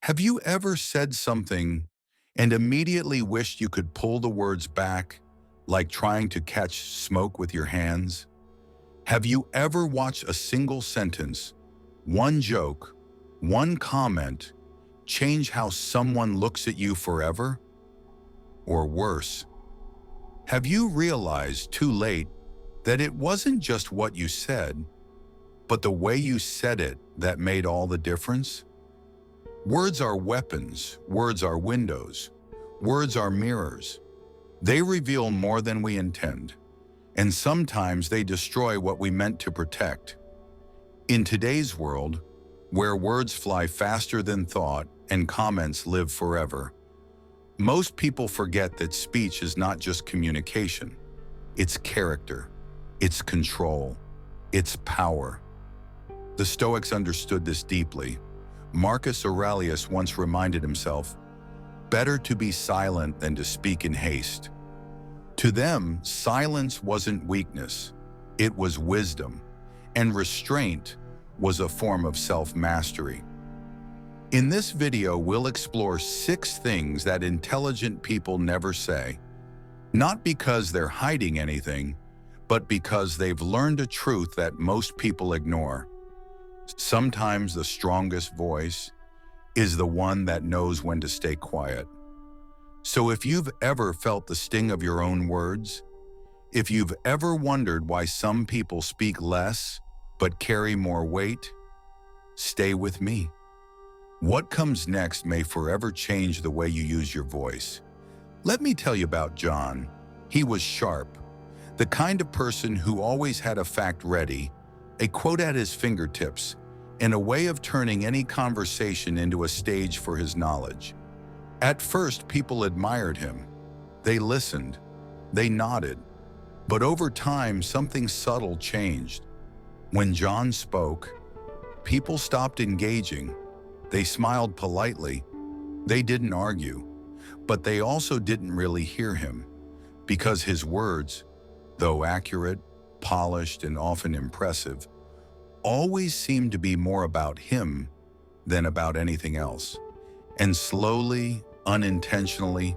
Have you ever said something and immediately wished you could pull the words back, like trying to catch smoke with your hands? Have you ever watched a single sentence, one joke, one comment, change how someone looks at you forever? Or worse, have you realized too late that it wasn't just what you said, but the way you said it that made all the difference? Words are weapons, words are windows, words are mirrors. They reveal more than we intend, and sometimes they destroy what we meant to protect. In today's world, where words fly faster than thought and comments live forever, most people forget that speech is not just communication. It's character, it's control, it's power. The Stoics understood this deeply. Marcus Aurelius once reminded himself, "Better to be silent than to speak in haste." To them, silence wasn't weakness, it was wisdom, and restraint was a form of self-mastery. In this video, we'll explore 6 things that intelligent people never say, not because they're hiding anything, but because they've learned a truth that most people ignore. Sometimes the strongest voice is the one that knows when to stay quiet. So if you've ever felt the sting of your own words, if you've ever wondered why some people speak less but carry more weight, stay with me. What comes next may forever change the way you use your voice. Let me tell you about John. He was sharp, the kind of person who always had a fact ready, a quote at his fingertips, and a way of turning any conversation into a stage for his knowledge. At first, people admired him. They listened, they nodded. But over time, something subtle changed. When John spoke, people stopped engaging. They smiled politely. They didn't argue. But they also didn't really hear him, because his words, though accurate, polished, and often impressive, always seemed to be more about him than about anything else. And slowly, unintentionally,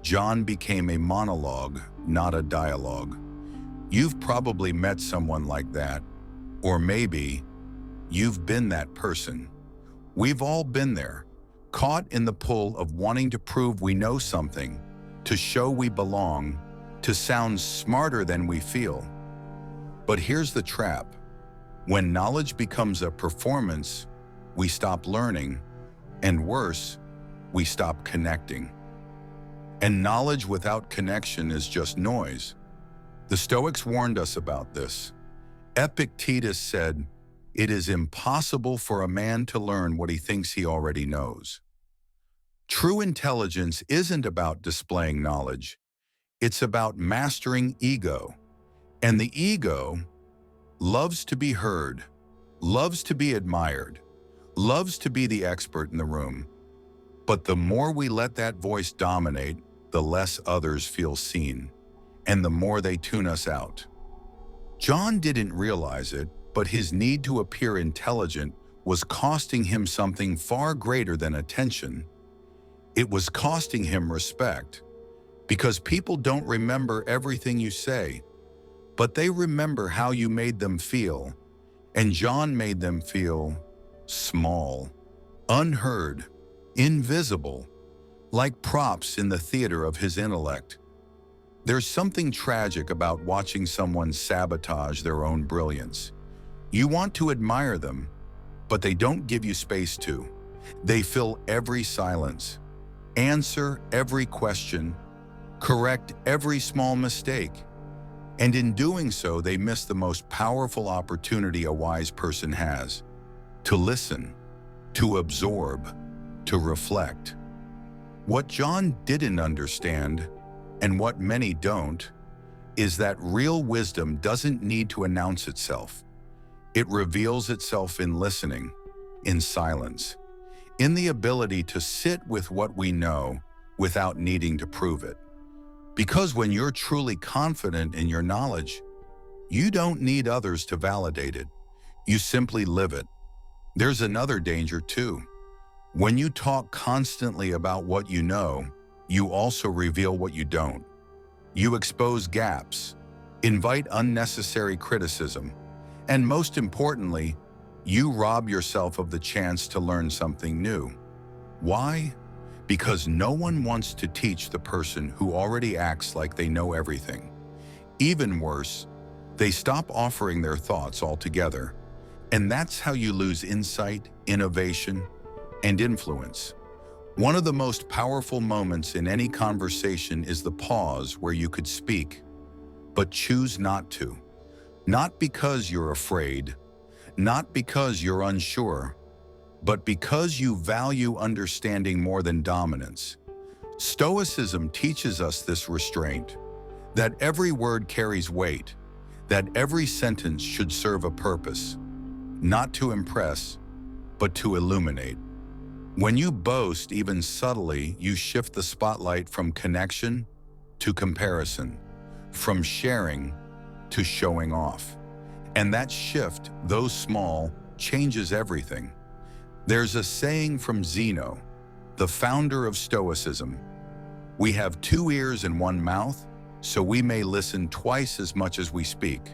John became a monologue, not a dialogue. You've probably met someone like that, or maybe you've been that person. We've all been there, caught in the pull of wanting to prove we know something, to show we belong, to sound smarter than we feel. But here's the trap. When knowledge becomes a performance, we stop learning, and worse, we stop connecting. And knowledge without connection is just noise. The Stoics warned us about this. Epictetus said, "It is impossible for a man to learn what he thinks he already knows." True intelligence isn't about displaying knowledge. It's about mastering ego. And the ego loves to be heard, loves to be admired, loves to be the expert in the room. But the more we let that voice dominate, the less others feel seen, and the more they tune us out. John didn't realize it, but his need to appear intelligent was costing him something far greater than attention. It was costing him respect, because people don't remember everything you say, but they remember how you made them feel, and John made them feel small, unheard, invisible, like props in the theater of his intellect. There's something tragic about watching someone sabotage their own brilliance. You want to admire them, but they don't give you space to. They fill every silence, answer every question, correct every small mistake. And in doing so, they miss the most powerful opportunity a wise person has: to listen, to absorb, to reflect. What John didn't understand, and what many don't, is that real wisdom doesn't need to announce itself. It reveals itself in listening, in silence, in the ability to sit with what we know without needing to prove it. Because when you're truly confident in your knowledge, you don't need others to validate it. You simply live it. There's another danger too. When you talk constantly about what you know, you also reveal what you don't. You expose gaps, invite unnecessary criticism, and most importantly, you rob yourself of the chance to learn something new. Why? Because no one wants to teach the person who already acts like they know everything. Even worse, they stop offering their thoughts altogether. And that's how you lose insight, innovation, and influence. One of the most powerful moments in any conversation is the pause where you could speak, but choose not to. Not because you're afraid, not because you're unsure, but because you value understanding more than dominance. Stoicism teaches us this restraint, that every word carries weight, that every sentence should serve a purpose, not to impress, but to illuminate. When you boast, even subtly, you shift the spotlight from connection to comparison, from sharing to showing off. And that shift, though small, changes everything. There's a saying from Zeno, the founder of Stoicism: "We have two ears and one mouth, so we may listen twice as much as we speak."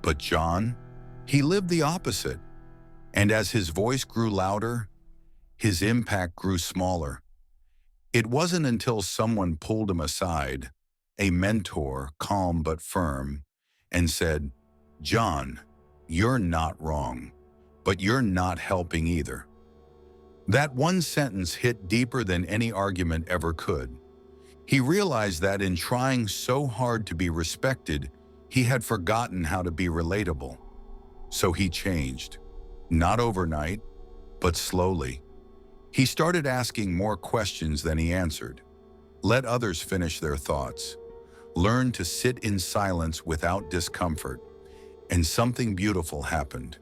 But John, he lived the opposite. And as his voice grew louder, his impact grew smaller. It wasn't until someone pulled him aside, a mentor, calm but firm, and said, "John, you're not wrong, but you're not helping either." That one sentence hit deeper than any argument ever could. He realized that in trying so hard to be respected, he had forgotten how to be relatable. So he changed. Not overnight, but slowly. He started asking more questions than he answered. Let others finish their thoughts. Learn to sit in silence without discomfort. And something beautiful happened.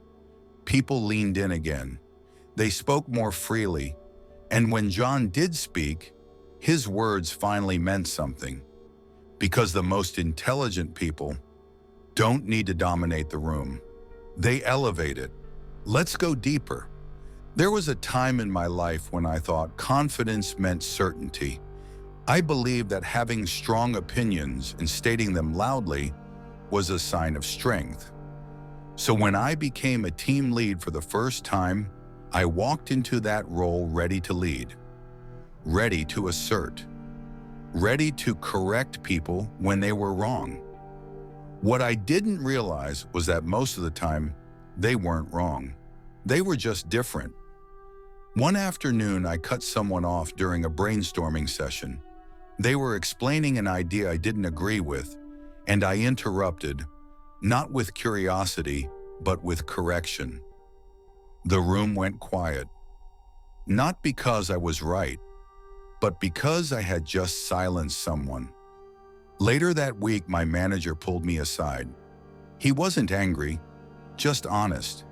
People leaned in again. They spoke more freely. And when John did speak, his words finally meant something. Because the most intelligent people don't need to dominate the room. They elevate it. Let's go deeper. There was a time in my life when I thought confidence meant certainty. I believed that having strong opinions and stating them loudly was a sign of strength. So when I became a team lead for the first time, I walked into that role ready to lead, ready to assert, ready to correct people when they were wrong. What I didn't realize was that most of the time, they weren't wrong. They were just different. One afternoon, I cut someone off during a brainstorming session. They were explaining an idea I didn't agree with, and I interrupted, not with curiosity, but with correction. The room went quiet, not because I was right, but because I had just silenced someone. Later that week, my manager pulled me aside. He wasn't angry, just honest.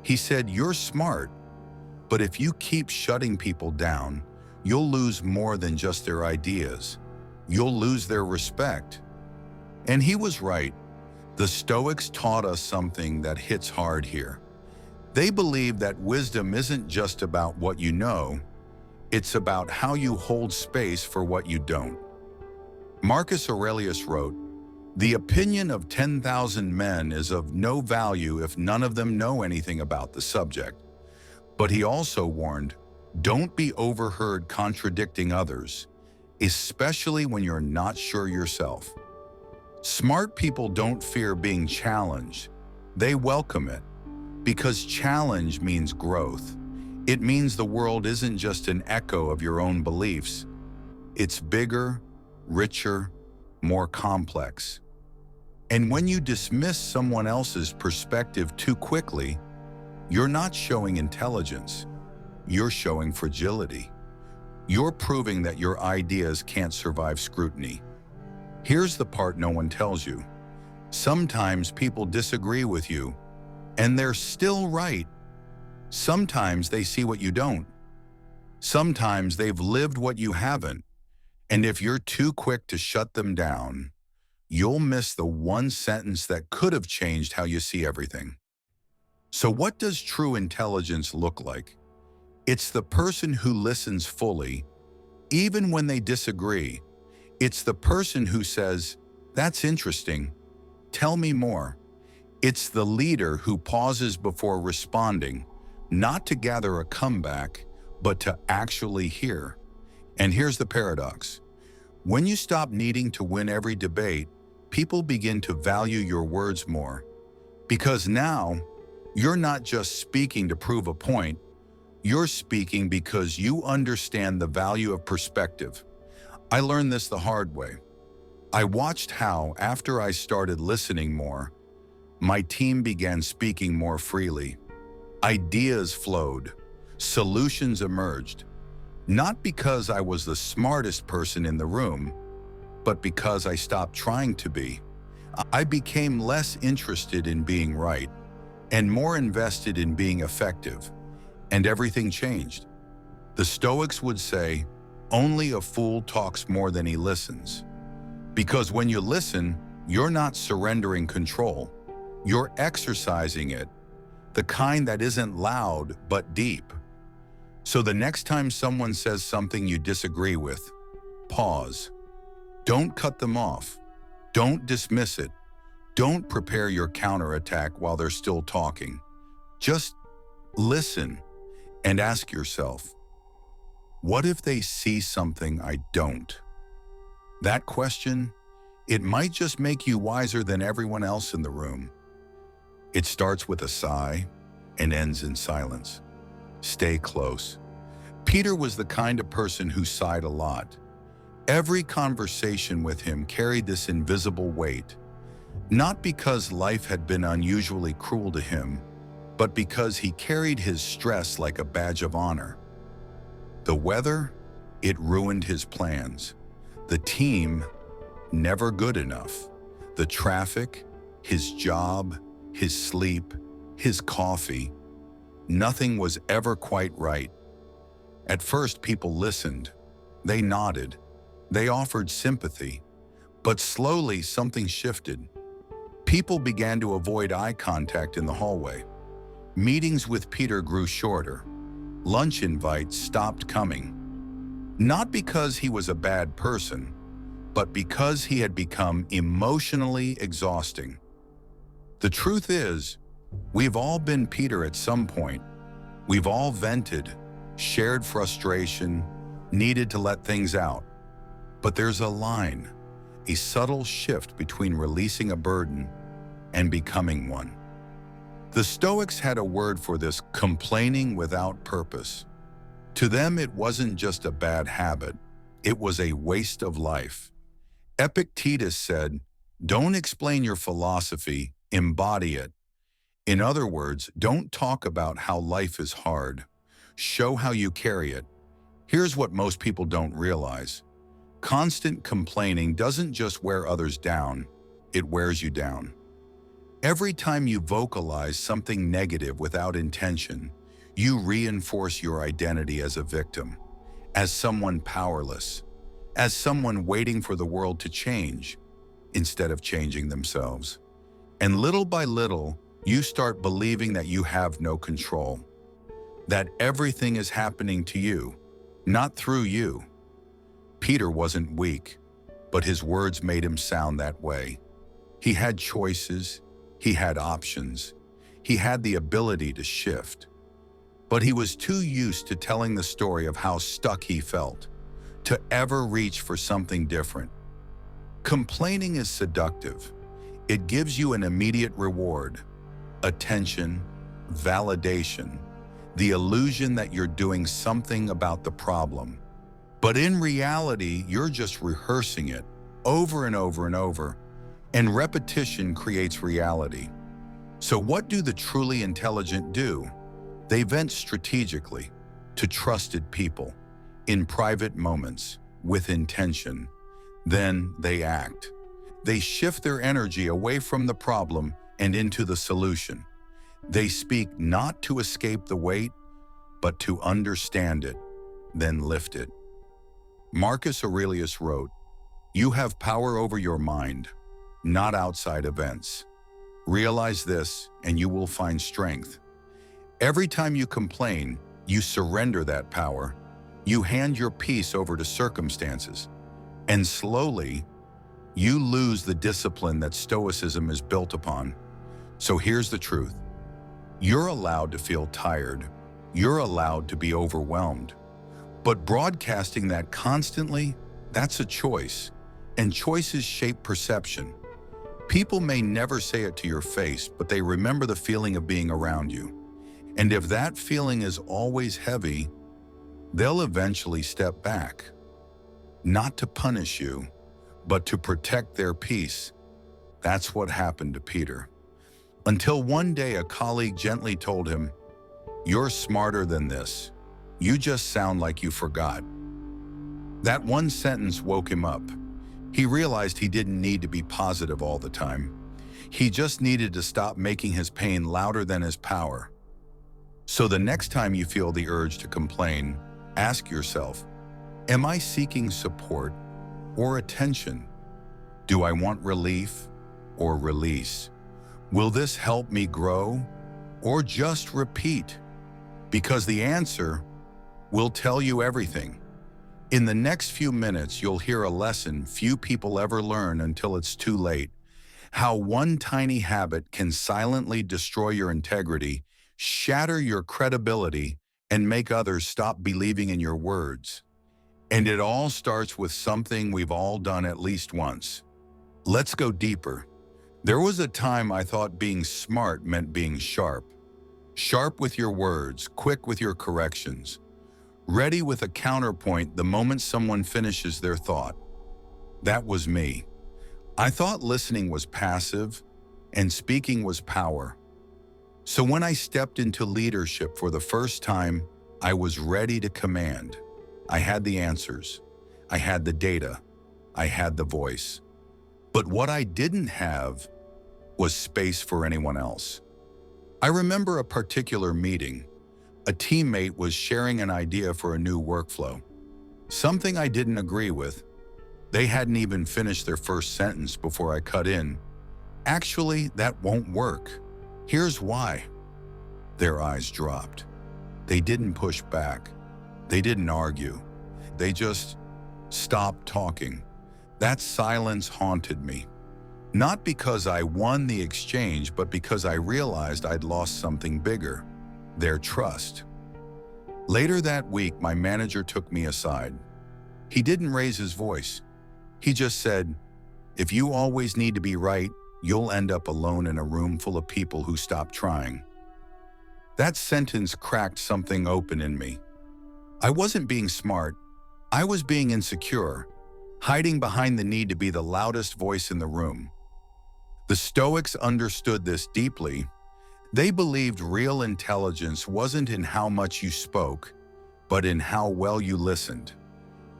He said, "You're smart, but if you keep shutting people down, you'll lose more than just their ideas. You'll lose their respect." And he was right. The Stoics taught us something that hits hard here. They believe that wisdom isn't just about what you know, it's about how you hold space for what you don't. Marcus Aurelius wrote, "The opinion of 10,000 men is of no value if none of them know anything about the subject." But he also warned, don't be overheard contradicting others, especially when you're not sure yourself. Smart people don't fear being challenged. They welcome it, because challenge means growth. It means the world isn't just an echo of your own beliefs. It's bigger, richer, more complex. And when you dismiss someone else's perspective too quickly, you're not showing intelligence, you're showing fragility. You're proving that your ideas can't survive scrutiny. Here's the part no one tells you. Sometimes people disagree with you, and they're still right. Sometimes they see what you don't. Sometimes they've lived what you haven't. And if you're too quick to shut them down, you'll miss the one sentence that could have changed how you see everything. So what does true intelligence look like? It's the person who listens fully, even when they disagree. It's the person who says, "That's interesting. Tell me more." It's the leader who pauses before responding, not to gather a comeback, but to actually hear. And here's the paradox. When you stop needing to win every debate, people begin to value your words more. Because now, you're not just speaking to prove a point, you're speaking because you understand the value of perspective. I learned this the hard way. I watched how, after I started listening more, my team began speaking more freely. Ideas flowed, solutions emerged, not because I was the smartest person in the room, but because I stopped trying to be. I became less interested in being right and more invested in being effective, and everything changed. The Stoics would say, "Only a fool talks more than he listens." Because when you listen, you're not surrendering control. You're exercising it, the kind that isn't loud but deep. So the next time someone says something you disagree with, pause. Don't cut them off. Don't dismiss it. Don't prepare your counterattack while they're still talking. Just listen and ask yourself, what if they see something I don't? That question, it might just make you wiser than everyone else in the room. It starts with a sigh and ends in silence. Stay close. Peter was the kind of person who sighed a lot. Every conversation with him carried this invisible weight, not because life had been unusually cruel to him, but because he carried his stress like a badge of honor. The weather, it ruined his plans. The team, never good enough. The traffic, his job, his sleep, his coffee, nothing was ever quite right. At first, people listened. They nodded. They offered sympathy. But slowly, something shifted. People began to avoid eye contact in the hallway. Meetings with Peter grew shorter. Lunch invites stopped coming. Not because he was a bad person, but because he had become emotionally exhausting. The truth is, we've all been Peter at some point. We've all vented, shared frustration, needed to let things out. But there's a line, a subtle shift between releasing a burden and becoming one. The Stoics had a word for this: complaining without purpose. To them, it wasn't just a bad habit, it was a waste of life. Epictetus said, "Don't explain your philosophy, embody it." In other words, don't talk about how life is hard. Show how you carry it. Here's what most people don't realize. Constant complaining doesn't just wear others down, it wears you down. Every time you vocalize something negative without intention, you reinforce your identity as a victim, as someone powerless, as someone waiting for the world to change instead of changing themselves. And little by little, you start believing that you have no control, that everything is happening to you, not through you. Peter wasn't weak, but his words made him sound that way. He had choices, he had options, he had the ability to shift. But he was too used to telling the story of how stuck he felt, to ever reach for something different. Complaining is seductive. It gives you an immediate reward, attention, validation, the illusion that you're doing something about the problem. But in reality, you're just rehearsing it over and over and over, and repetition creates reality. So what do the truly intelligent do? They vent strategically, to trusted people, in private moments, with intention. Then they act. They shift their energy away from the problem and into the solution. They speak not to escape the weight, but to understand it, then lift it. Marcus Aurelius wrote, "You have power over your mind, not outside events. Realize this, and you will find strength." Every time you complain, You surrender that power. You hand your peace over to circumstances. And slowly, you lose the discipline that Stoicism is built upon. So here's the truth. You're allowed to feel tired. You're allowed to be overwhelmed. But broadcasting that constantly, that's a choice. And choices shape perception. People may never say it to your face, but they remember the feeling of being around you. And if that feeling is always heavy, they'll eventually step back. Not to punish you, but to protect their peace. That's what happened to Peter. Until one day a colleague gently told him, "You're smarter than this. You just sound like you forgot." That one sentence woke him up. He realized he didn't need to be positive all the time. He just needed to stop making his pain louder than his power. So the next time you feel the urge to complain, ask yourself, am I seeking support or attention? Do I want relief or release? Will this help me grow or just repeat? Because the answer will tell you everything. In the next few minutes, you'll hear a lesson few people ever learn until it's too late. How one tiny habit can silently destroy your integrity, shatter your credibility, and make others stop believing in your words. And it all starts with something we've all done at least once. Let's go deeper. There was a time I thought being smart meant being sharp. Sharp with your words, quick with your corrections. Ready with a counterpoint the moment someone finishes their thought. That was me. I thought listening was passive and speaking was power. So when I stepped into leadership for the first time, I was ready to command. I had the answers. I had the data. I had the voice. But what I didn't have was space for anyone else. I remember a particular meeting. A teammate was sharing an idea for a new workflow. Something I didn't agree with. They hadn't even finished their first sentence before I cut in. "Actually, that won't work. Here's why." Their eyes dropped. They didn't push back. They didn't argue. They just stopped talking. That silence haunted me. Not because I won the exchange, but because I realized I'd lost something bigger. Their trust. Later that week, my manager took me aside. He didn't raise his voice. He just said, "If you always need to be right, you'll end up alone in a room full of people who stop trying." That sentence cracked something open in me. I wasn't being smart. I was being insecure, hiding behind the need to be the loudest voice in the room. The Stoics understood this deeply. They believed real intelligence wasn't in how much you spoke, but in how well you listened.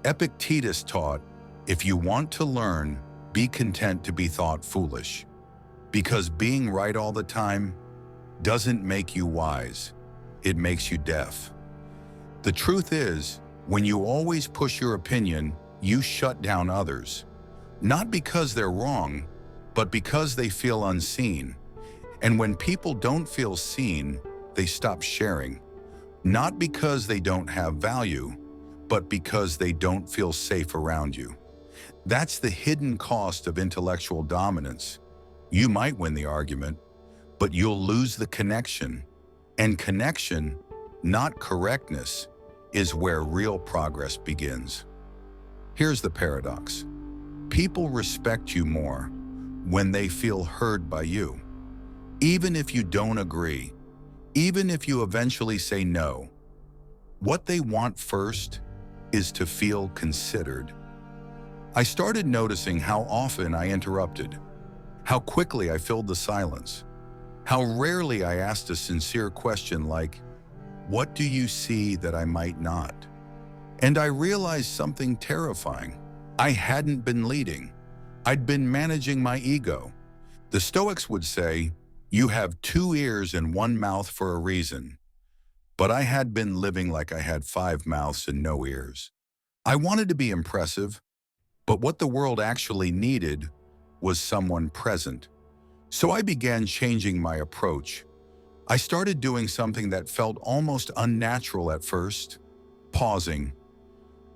Epictetus taught, if you want to learn, be content to be thought foolish. Because being right all the time doesn't make you wise, it makes you deaf. The truth is, when you always push your opinion, you shut down others. Not because they're wrong, but because they feel unseen. And when people don't feel seen, they stop sharing. Not because they don't have value, but because they don't feel safe around you. That's the hidden cost of intellectual dominance. You might win the argument, but you'll lose the connection. And connection, not correctness, is where real progress begins. Here's the paradox. People respect you more when they feel heard by you. Even if you don't agree, even if you eventually say no, what they want first is to feel considered. I started noticing how often I interrupted, how quickly I filled the silence, how rarely I asked a sincere question like, "What do you see that I might not?" And I realized something terrifying. I hadn't been leading. I'd been managing my ego. The Stoics would say, "You have 2 ears and 1 mouth for a reason." But I had been living like I had 5 mouths and no ears. I wanted to be impressive, but what the world actually needed was someone present. So I began changing my approach. I started doing something that felt almost unnatural at first, pausing.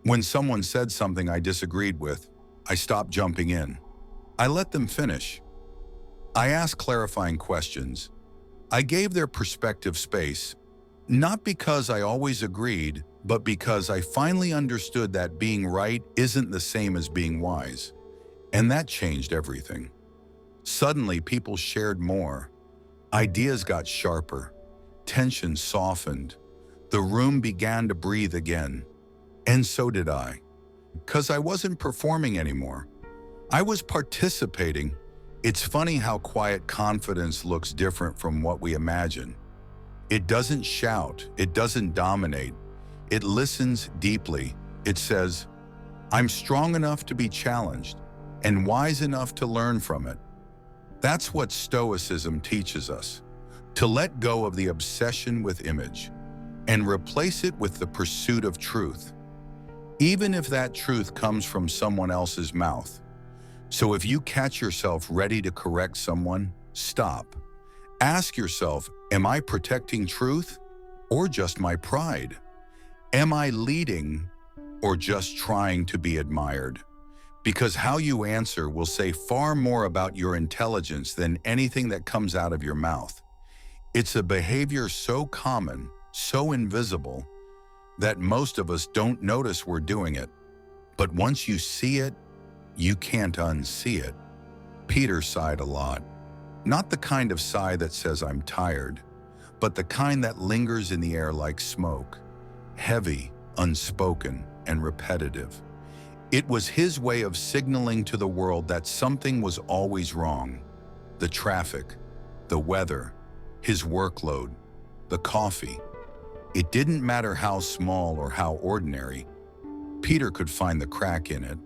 When someone said something I disagreed with, I stopped jumping in. I let them finish. I asked clarifying questions. I gave their perspective space, not because I always agreed, but because I finally understood that being right isn't the same as being wise. And that changed everything. Suddenly, people shared more. Ideas got sharper. Tension softened. The room began to breathe again. And so did I. Because I wasn't performing anymore. I was participating. It's funny how quiet confidence looks different from what we imagine. It doesn't shout. It doesn't dominate. It listens deeply. It says, I'm strong enough to be challenged and wise enough to learn from it. That's what Stoicism teaches us, to let go of the obsession with image and replace it with the pursuit of truth, even if that truth comes from someone else's mouth. So if you catch yourself ready to correct someone, stop. Ask yourself, am I protecting truth or just my pride? Am I leading or just trying to be admired? Because how you answer will say far more about your intelligence than anything that comes out of your mouth. It's a behavior so common, so invisible, that most of us don't notice we're doing it. But once you see it, you can't unsee it. Peter sighed a lot. Not the kind of sigh that says I'm tired, but the kind that lingers in the air like smoke, heavy, unspoken, and repetitive. It was his way of signaling to the world that something was always wrong. The traffic, the weather, his workload, the coffee. It didn't matter how small or how ordinary. Peter could find the crack in it.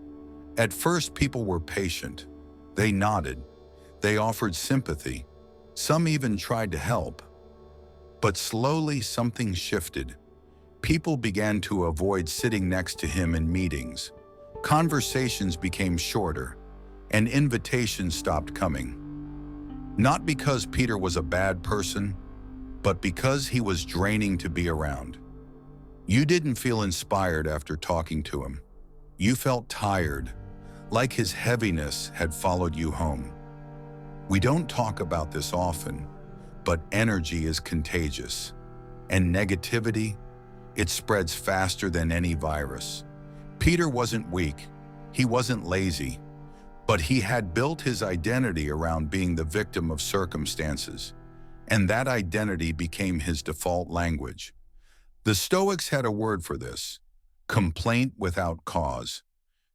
At first, people were patient. They nodded. They offered sympathy. Some even tried to help. But slowly, something shifted. People began to avoid sitting next to him in meetings. Conversations became shorter, and invitations stopped coming. Not because Peter was a bad person, but because he was draining to be around. You didn't feel inspired after talking to him. You felt tired, like his heaviness had followed you home. We don't talk about this often, but energy is contagious. And negativity, it spreads faster than any virus. Peter wasn't weak, he wasn't lazy, but he had built his identity around being the victim of circumstances, and that identity became his default language. The Stoics had a word for this: complaint without cause.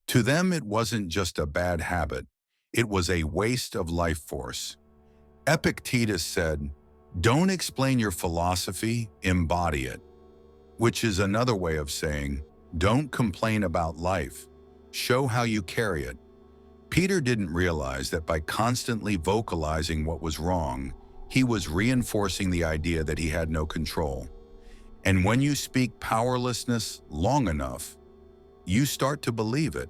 To them, it wasn't just a bad habit, it was a waste of life force. Epictetus said, "Don't explain your philosophy, embody it," which is another way of saying, don't complain about life, show how you carry it. Peter didn't realize that by constantly vocalizing what was wrong, he was reinforcing the idea that he had no control. And when you speak powerlessness long enough, you start to believe it.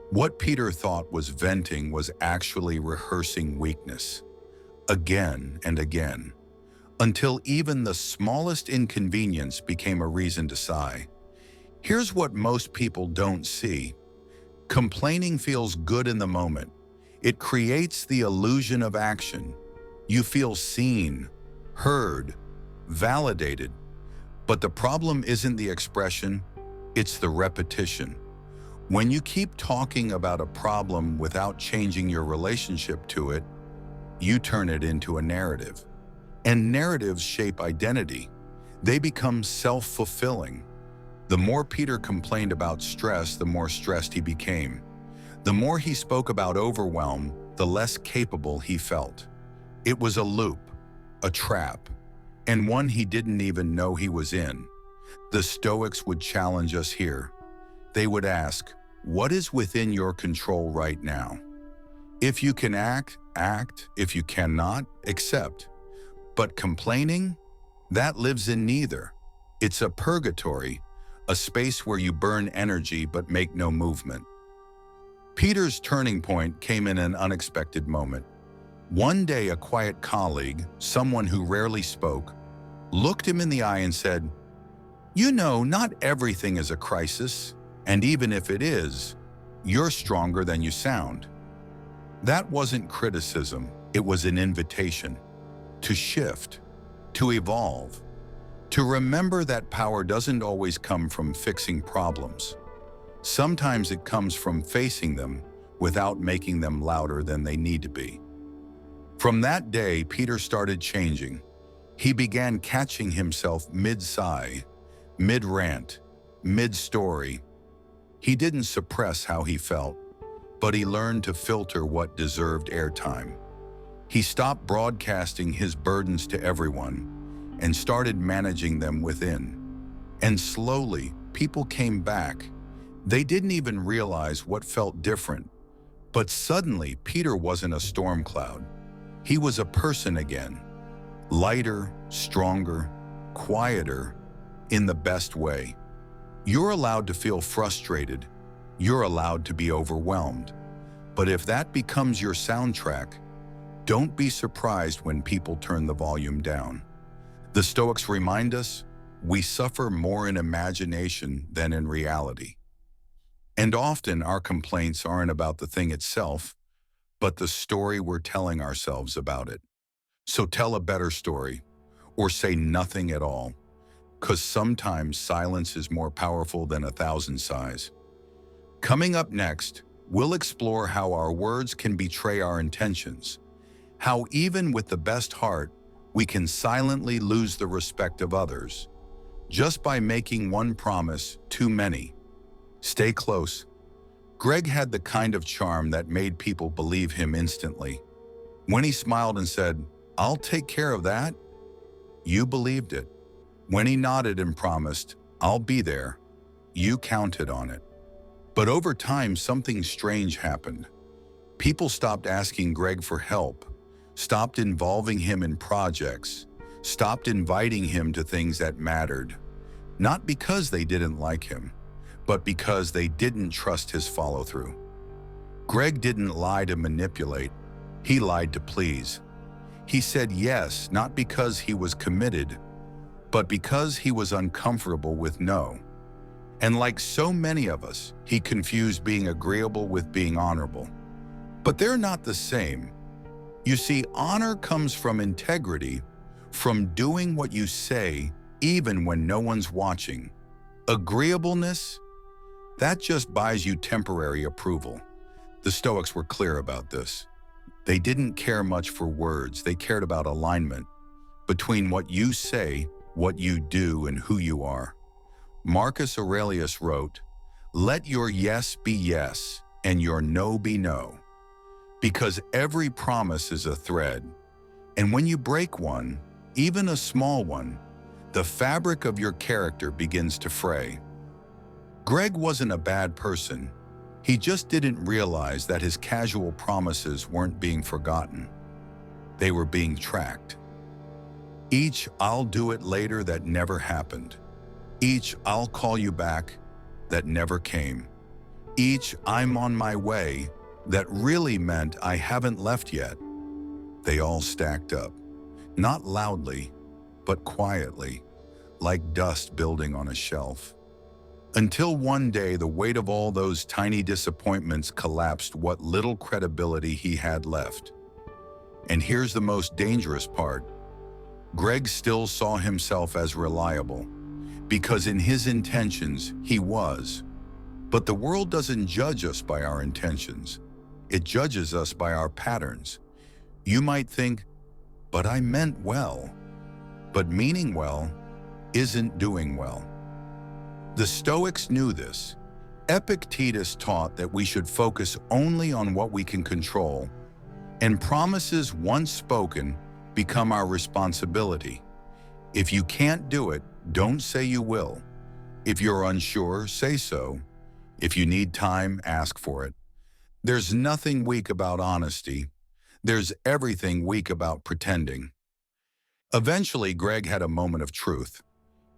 What Peter thought was venting was actually rehearsing weakness, again and again, until even the smallest inconvenience became a reason to sigh. Here's what most people don't see. Complaining feels good in the moment. It creates the illusion of action. You feel seen, heard, validated. But the problem isn't the expression, it's the repetition. When you keep talking about a problem without changing your relationship to it, you turn it into a narrative. And narratives shape identity. They become self-fulfilling. The more Peter complained about stress, the more stressed he became. The more he spoke about overwhelm, the less capable he felt. It was a loop, a trap, and one he didn't even know he was in. The Stoics would challenge us here. They would ask, what is within your control right now? If you can act, act. If you cannot, accept. But complaining, that lives in neither. It's a purgatory, a space where you burn energy but make no movement. Peter's turning point came in an unexpected moment. One day, a quiet colleague, someone who rarely spoke, looked him in the eye and said, "You know, not everything is a crisis, and even if it is, you're stronger than you sound." That wasn't criticism, it was an invitation to shift, to evolve, to remember that power doesn't always come from fixing problems. Sometimes it comes from facing them without making them louder than they need to be. From that day, Peter started changing. He began catching himself mid-sigh, mid-rant, mid-story. He didn't suppress how he felt, but he learned to filter what deserved airtime. He stopped broadcasting his burdens to everyone and started managing them within. And slowly, people came back. They didn't even realize what felt different. But suddenly, Peter wasn't a storm cloud. He was a person again. Lighter, stronger, quieter, in the best way. You're allowed to feel frustrated. You're allowed to be overwhelmed. But if that becomes your soundtrack, don't be surprised when people turn the volume down. The Stoics remind us, we suffer more in imagination than in reality. And often our complaints aren't about the thing itself, but the story we're telling ourselves about it. So tell a better story, or say nothing at all, because sometimes silence is more powerful than 1,000 sighs. Coming up next, we'll explore how our words can betray our intentions, how even with the best heart, we can silently lose the respect of others, just by making one promise too many. Stay close. Greg had the kind of charm that made people believe him instantly. When he smiled and said, "I'll take care of that," you believed it. When he nodded and promised, "I'll be there," you counted on it. But over time, something strange happened. People stopped asking Greg for help, stopped involving him in projects, stopped inviting him to things that mattered. Not because they didn't like him, but because they didn't trust his follow-through. Greg didn't lie to manipulate, he lied to please. He said yes, not because he was committed, but because he was uncomfortable with no. And like so many of us, he confused being agreeable with being honorable. But they're not the same. You see, honor comes from integrity, from doing what you say even when no one's watching. Agreeableness, that just buys you temporary approval. The Stoics were clear about this. They didn't care much for words, they cared about alignment between what you say, what you do, and who you are. Marcus Aurelius wrote, "Let your yes be yes, and your no be no." Because every promise is a thread, and when you break one, even a small one, the fabric of your character begins to fray. Greg wasn't a bad person. He just didn't realize that his casual promises weren't being forgotten. They were being tracked. Each "I'll do it later" that never happened. Each "I'll call you back" that never came. Each "I'm on my way" that really meant I haven't left yet. They all stacked up, not loudly, but quietly, like dust building on a shelf. Until one day, the weight of all those tiny disappointments collapsed what little credibility he had left. And here's the most dangerous part. Greg still saw himself as reliable, because in his intentions, he was. But the world doesn't judge us by our intentions. It judges us by our patterns. You might think, "But I meant well." But meaning well isn't doing well. The Stoics knew this. Epictetus taught that we should focus only on what we can control, and promises once spoken become our responsibility. If you can't do it, don't say you will. If you're unsure, say so. If you need time, ask for it. There's nothing weak about honesty. There's everything weak about pretending. Eventually, Greg had a moment of truth.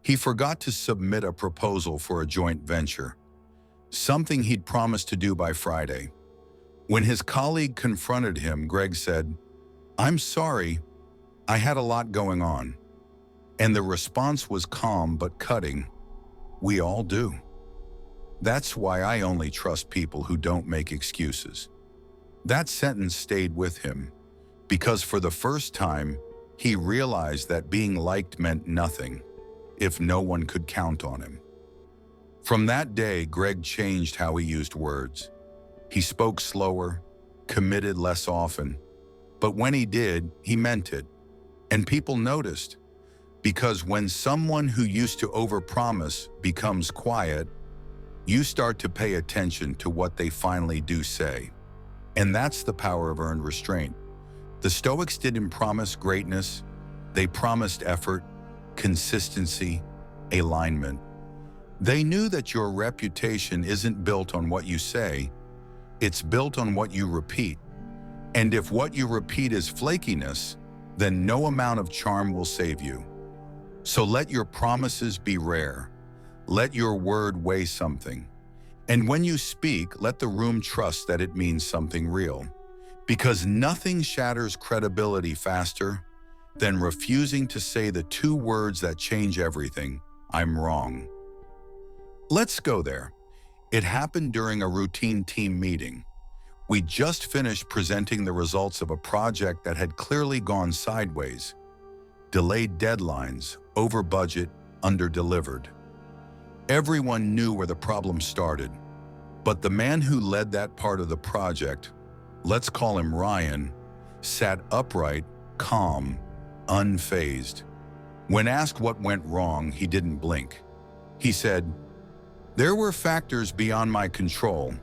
He forgot to submit a proposal for a joint venture, something he'd promised to do by Friday. When his colleague confronted him, Greg said, "I'm sorry, I had a lot going on." And the response was calm but cutting. "We all do. That's why I only trust people who don't make excuses." That sentence stayed with him, because for the first time, he realized that being liked meant nothing if no one could count on him. From that day, Greg changed how he used words. He spoke slower, committed less often, but when he did, he meant it. And people noticed, because when someone who used to overpromise becomes quiet, you start to pay attention to what they finally do say. And that's the power of earned restraint. The Stoics didn't promise greatness, they promised effort, consistency, alignment. They knew that your reputation isn't built on what you say, it's built on what you repeat. And if what you repeat is flakiness, then no amount of charm will save you. So let your promises be rare. Let your word weigh something. And when you speak, let the room trust that it means something real. Because nothing shatters credibility faster than refusing to say the two words that change everything: "I'm wrong." Let's go there. It happened during a routine team meeting. We just finished presenting the results of a project that had clearly gone sideways. Delayed deadlines, over budget, under-delivered. Everyone knew where the problem started, but the man who led that part of the project, let's call him Ryan, sat upright, calm, unfazed. When asked what went wrong, he didn't blink. He said, "There were factors beyond my control.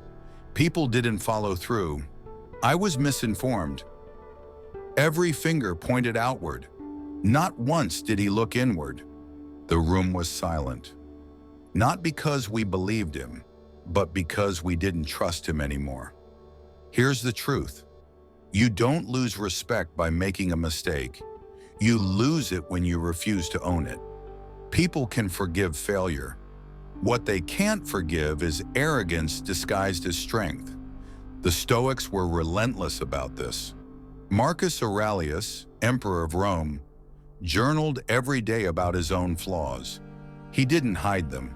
People didn't follow through. I was misinformed." Every finger pointed outward. Not once did he look inward. The room was silent. Not because we believed him, but because we didn't trust him anymore. Here's the truth. You don't lose respect by making a mistake. You lose it when you refuse to own it. People can forgive failure. What they can't forgive is arrogance disguised as strength. The Stoics were relentless about this. Marcus Aurelius, Emperor of Rome, journaled every day about his own flaws. He didn't hide them.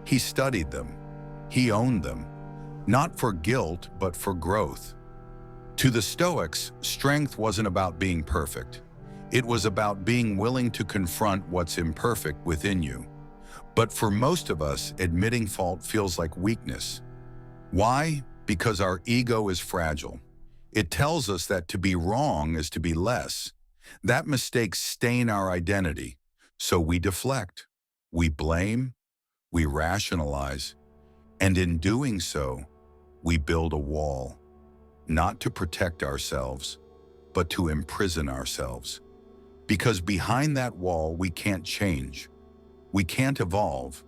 He studied them. He owned them, not for guilt, but for growth. To the Stoics, strength wasn't about being perfect. It was about being willing to confront what's imperfect within you. But for most of us, admitting fault feels like weakness. Why? Because our ego is fragile. It tells us that to be wrong is to be less. That mistakes stain our identity, so we deflect, we blame, we rationalize, and in doing so, we build a wall, not to protect ourselves, but to imprison ourselves. Because behind that wall, we can't change, we can't evolve,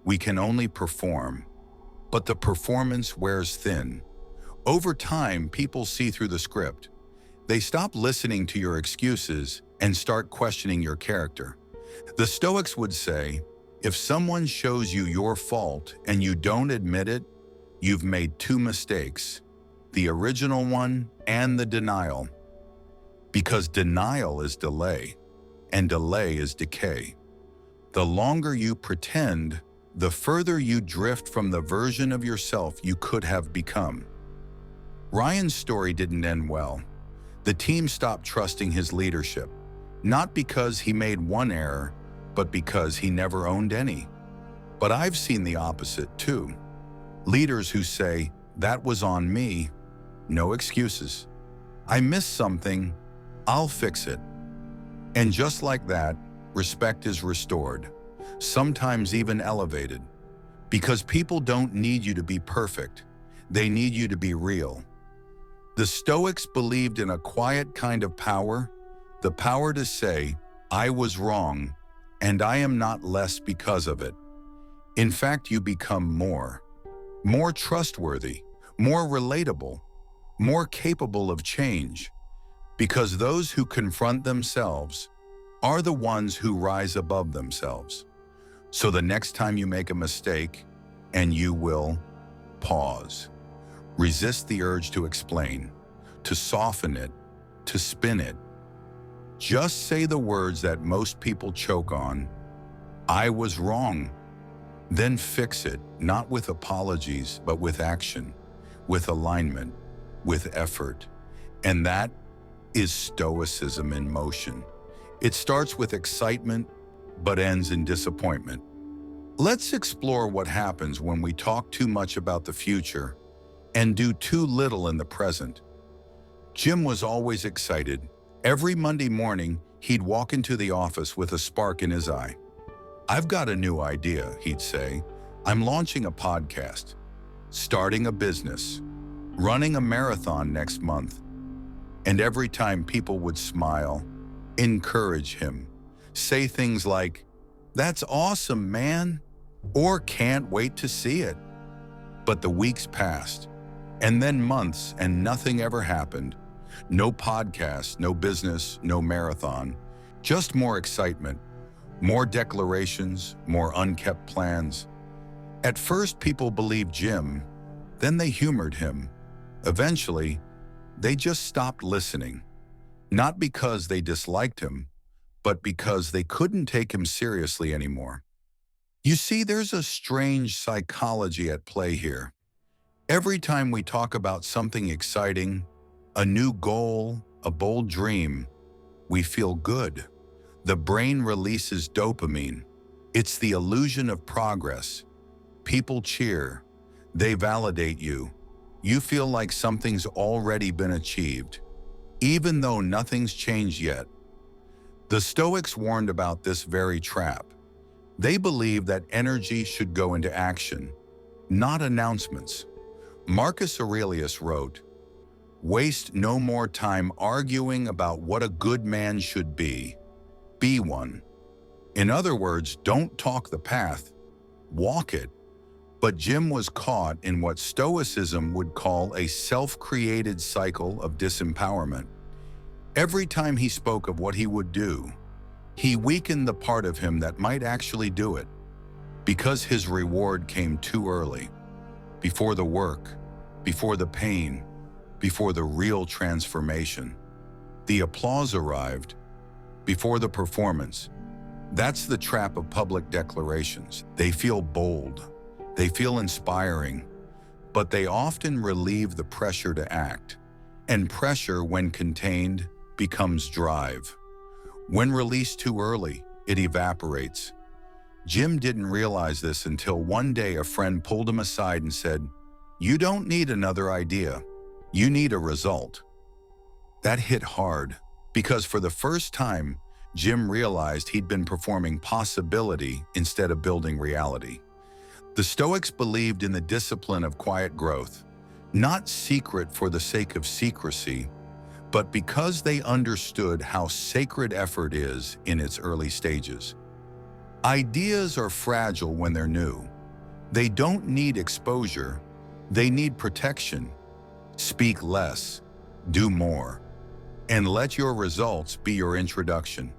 we can only perform, but the performance wears thin. Over time, people see through the script. They stop listening to your excuses and start questioning your character. The Stoics would say, if someone shows you your fault and you don't admit it, you've made two mistakes, the original one and the denial. Because denial is delay, and delay is decay. The longer you pretend, the further you drift from the version of yourself you could have become. Ryan's story didn't end well. The team stopped trusting his leadership, not because he made one error, but because he never owned any. But I've seen the opposite too. Leaders who say, "That was on me," no excuses. "I missed something, I'll fix it." And just like that, respect is restored, sometimes even elevated. Because people don't need you to be perfect, they need you to be real. The Stoics believed in a quiet kind of power, the power to say, "I was wrong, and I am not less because of it." In fact, you become more trustworthy, more relatable, more capable of change, because those who confront themselves are the ones who rise above themselves. So the next time you make a mistake, and you will, pause. Resist the urge to explain, to soften it, to spin it, Just say the words that most people choke on. I was wrong. Then fix it, not with apologies, but with action, with alignment, with effort. And that is stoicism in motion. It starts with excitement, but ends in disappointment. Let's explore what happens when we talk too much about the future and do too little in the present. Jim was always excited. Every Monday morning, he'd walk into the office with a spark in his eye. I've got a new idea, he'd say. I'm launching a podcast, starting a business, running a marathon next month. And every time people would smile, encourage him, say things like, "That's awesome, man," or "Can't wait to see it." But the weeks passed, and then months, and nothing ever happened. No podcast, no business, no marathon, just more excitement, more declarations, more unkept plans. At first, people believed Jim, then they humored him. Eventually, they just stopped listening, not because they disliked him, but because they couldn't take him seriously anymore. You see, there's a strange psychology at play here. Every time we talk about something exciting, a new goal, a bold dream, we feel good. The brain releases dopamine. It's the illusion of progress. People cheer. They validate you. You feel like something's already been achieved, even though nothing's changed yet. The Stoics warned about this very trap. They believed that energy should go into action, not announcements. Marcus Aurelius wrote, "Waste no more time arguing about what a good man should be. Be one." In other words, don't talk the path, walk it. But Jim was caught in what Stoicism would call a self-created cycle of disempowerment. Every time he spoke of what he would do, he weakened the part of him that might actually do it, because his reward came too early, before the work, before the pain, before the real transformation. The applause arrived before the performance. That's the trap of public declarations. They feel bold, they feel inspiring, but they often relieve the pressure to act. And pressure, when contained, becomes drive. When released too early, it evaporates. Jim didn't realize this until one day a friend pulled him aside and said, "You don't need another idea. You need a result." That hit hard, because for the first time, Jim realized he'd been performing possibility instead of building reality. The Stoics believed in the discipline of quiet growth, not secret for the sake of secrecy, but because they understood how sacred effort is in its early stages. Ideas are fragile when they're new. They don't need exposure, they need protection. Speak less, do more, and let your results be your introduction.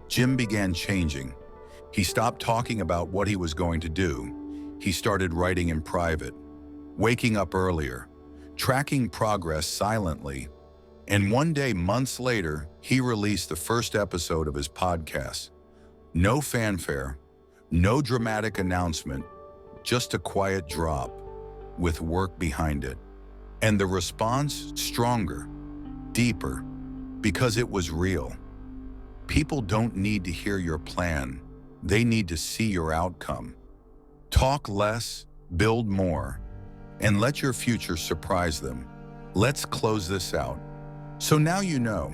Jim began changing. He stopped talking about what he was going to do. He started writing in private, waking up earlier, tracking progress silently. And one day, months later, he released the first episode of his podcast. No fanfare, no dramatic announcement, just a quiet drop with work behind it. And the response, stronger, deeper, because it was real. People don't need to hear your plan. They need to see your outcome. Talk less, build more, and let your future surprise them. Let's close this out. So now you know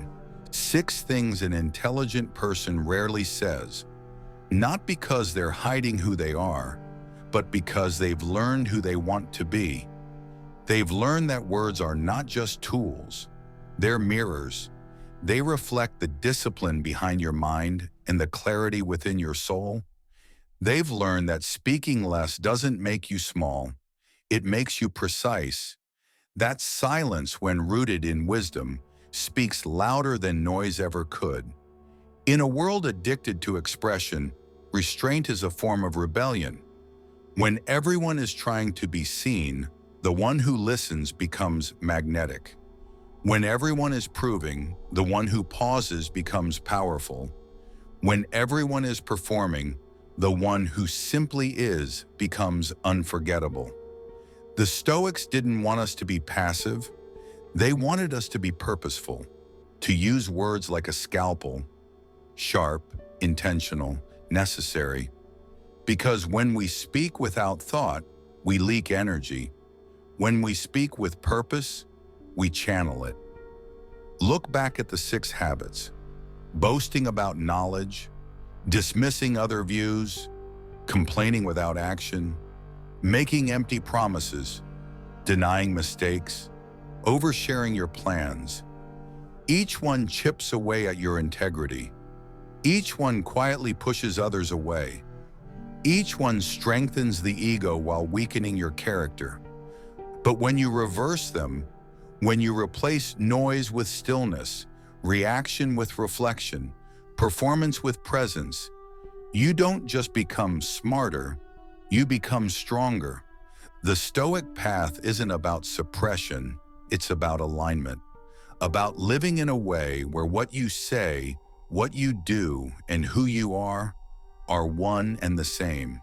6 things an intelligent person rarely says, not because they're hiding who they are, but because they've learned who they want to be. They've learned that words are not just tools, they're mirrors. They reflect the discipline behind your mind and the clarity within your soul. They've learned that speaking less doesn't make you small, it makes you precise. That silence, when rooted in wisdom, speaks louder than noise ever could. In a world addicted to expression, restraint is a form of rebellion. When everyone is trying to be seen, the one who listens becomes magnetic. When everyone is proving, the one who pauses becomes powerful. When everyone is performing, the one who simply is becomes unforgettable. The Stoics didn't want us to be passive. They wanted us to be purposeful, to use words like a scalpel, sharp, intentional, necessary. Because when we speak without thought, we leak energy. When we speak with purpose, we channel it. Look back at the 6 habits: boasting about knowledge, dismissing other views, complaining without action, making empty promises, denying mistakes, oversharing your plans. Each one chips away at your integrity. Each one quietly pushes others away. Each one strengthens the ego while weakening your character. But when you reverse them, when you replace noise with stillness, reaction with reflection, performance with presence, you don't just become smarter, you become stronger. The Stoic path isn't about suppression, it's about alignment, about living in a way where what you say, what you do, and who you are one and the same.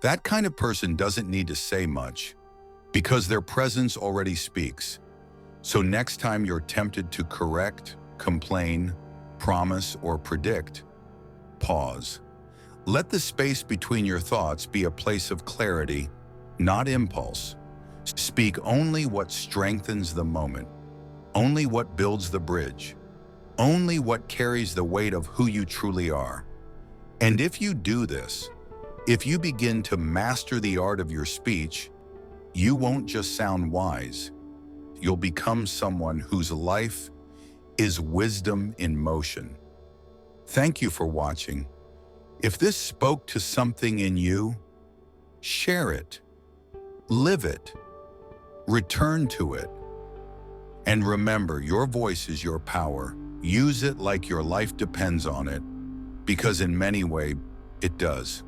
That kind of person doesn't need to say much, because their presence already speaks. So next time you're tempted to correct, complain, promise, or predict, pause. Let the space between your thoughts be a place of clarity, not impulse. Speak only what strengthens the moment, only what builds the bridge, only what carries the weight of who you truly are. And if you do this, if you begin to master the art of your speech, you won't just sound wise. You'll become someone whose life is wisdom in motion. Thank you for watching. If this spoke to something in you, share it, live it, return to it. And remember, your voice is your power. Use it like your life depends on it, because in many ways, it does.